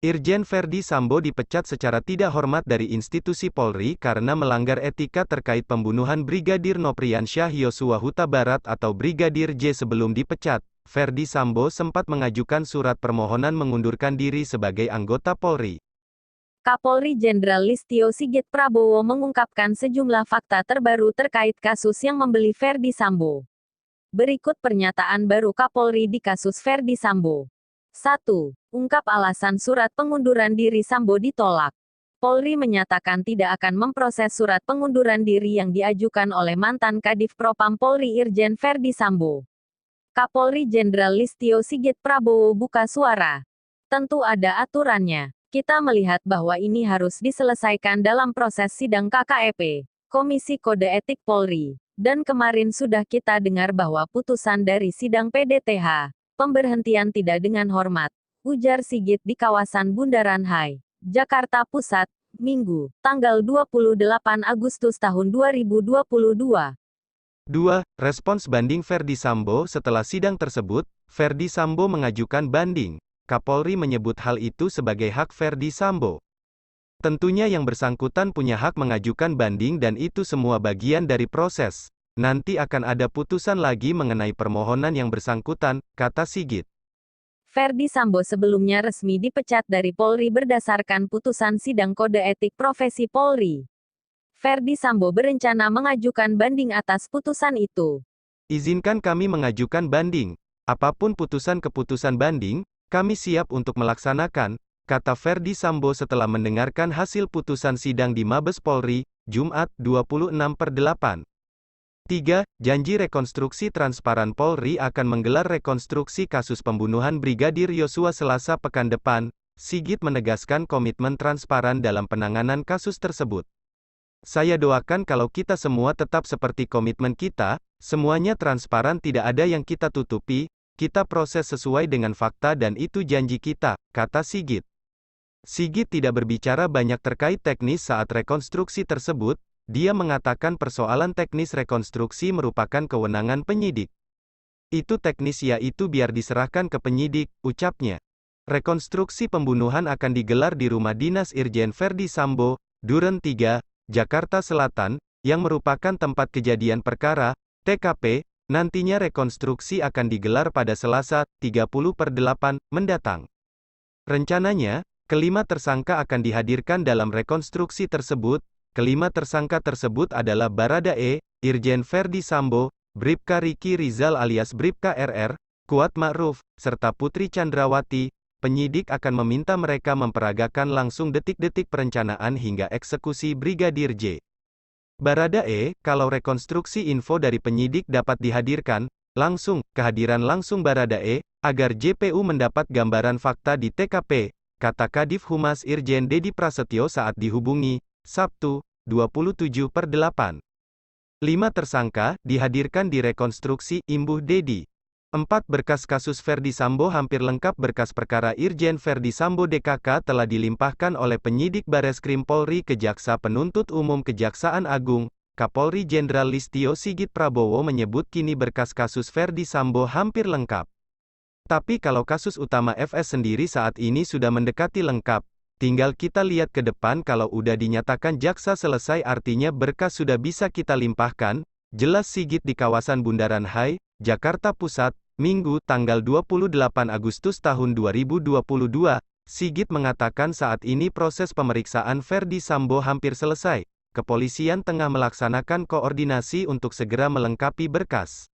Irjen Verdi Sambo dipecat secara tidak hormat dari institusi Polri karena melanggar etika terkait pembunuhan Brigadir Nopriansyah Yosua Huta Barat atau Brigadir J. Sebelum dipecat, Verdi Sambo sempat mengajukan surat permohonan mengundurkan diri sebagai anggota Polri. Kapolri Jenderal Listio Sigit Prabowo mengungkapkan sejumlah fakta terbaru terkait kasus yang membeli Verdi Sambo. Berikut pernyataan baru Kapolri di kasus Verdi Sambo. 1. Ungkap alasan surat pengunduran diri Sambo ditolak. Polri menyatakan tidak akan memproses surat pengunduran diri yang diajukan oleh mantan Kadif Propam Polri Irjen Verdi Sambo. Kapolri Jenderal Listio Sigit Prabowo buka suara. Tentu ada aturannya. Kita melihat bahwa ini harus diselesaikan dalam proses sidang KKEP, Komisi Kode Etik Polri. Dan kemarin sudah kita dengar bahwa putusan dari sidang PDTH, pemberhentian tidak dengan hormat, ujar Sigit di kawasan Bundaran HI, Jakarta Pusat, Minggu, tanggal 28 Agustus tahun 2022. 2. Respons banding Verdi Sambo. Setelah sidang tersebut, Verdi Sambo mengajukan banding. Kapolri menyebut hal itu sebagai hak Verdi Sambo. Tentunya yang bersangkutan punya hak mengajukan banding dan itu semua bagian dari proses. Nanti akan ada putusan lagi mengenai permohonan yang bersangkutan, kata Sigit. Verdi Sambo sebelumnya resmi dipecat dari Polri berdasarkan putusan sidang kode etik profesi Polri. Verdi Sambo berencana mengajukan banding atas putusan itu. Izinkan kami mengajukan banding. Apapun keputusan banding, kami siap untuk melaksanakan, kata Verdi Sambo setelah mendengarkan hasil putusan sidang di Mabes Polri, Jumat, 26/8. 3. Janji rekonstruksi transparan. Polri akan menggelar rekonstruksi kasus pembunuhan Brigadir Yosua Selasa pekan depan. Sigit menegaskan komitmen transparan dalam penanganan kasus tersebut. Saya doakan kalau kita semua tetap seperti komitmen kita, semuanya transparan, tidak ada yang kita tutupi, kita proses sesuai dengan fakta dan itu janji kita, kata Sigit. Sigit tidak berbicara banyak terkait teknis saat rekonstruksi tersebut. Dia mengatakan persoalan teknis rekonstruksi merupakan kewenangan penyidik. Itu teknis yaitu biar diserahkan ke penyidik, ucapnya. Rekonstruksi pembunuhan akan digelar di rumah dinas Irjen Verdi Sambo, Duren 3, Jakarta Selatan, yang merupakan tempat kejadian perkara, TKP. Nantinya rekonstruksi akan digelar pada Selasa, 30/8, mendatang. Rencananya, kelima tersangka akan dihadirkan dalam rekonstruksi tersebut. Kelima tersangka tersebut adalah Baradae, Irjen Verdi Sambo, Bribka Riki Rizal alias Bribka RR, Kuat Ma'ruf, serta Putri Chandrawati. Penyidik akan meminta mereka memperagakan langsung detik-detik perencanaan hingga eksekusi Brigadir J. Baradae, kalau rekonstruksi info dari penyidik dapat dihadirkan, langsung, kehadiran langsung Baradae, agar JPU mendapat gambaran fakta di TKP, kata Kadif Humas Irjen Dedi Prasetyo saat dihubungi, Sabtu, 27/8. 5 tersangka, dihadirkan di rekonstruksi, imbuh Dedi. 4 berkas kasus Verdi Sambo hampir lengkap. Berkas perkara Irjen Verdi Sambo DKK telah dilimpahkan oleh penyidik Bareskrim Polri ke Jaksa Penuntut Umum Kejaksaan Agung. Kapolri Jenderal Listio Sigit Prabowo menyebut kini berkas kasus Verdi Sambo hampir lengkap. Tapi kalau kasus utama FS sendiri saat ini sudah mendekati lengkap. Tinggal kita lihat ke depan, kalau udah dinyatakan jaksa selesai artinya berkas sudah bisa kita limpahkan, jelas Sigit di kawasan Bundaran HI, Jakarta Pusat, Minggu, tanggal 28 Agustus tahun 2022. Sigit mengatakan saat ini proses pemeriksaan Verdi Sambo hampir selesai. Kepolisian tengah melaksanakan koordinasi untuk segera melengkapi berkas.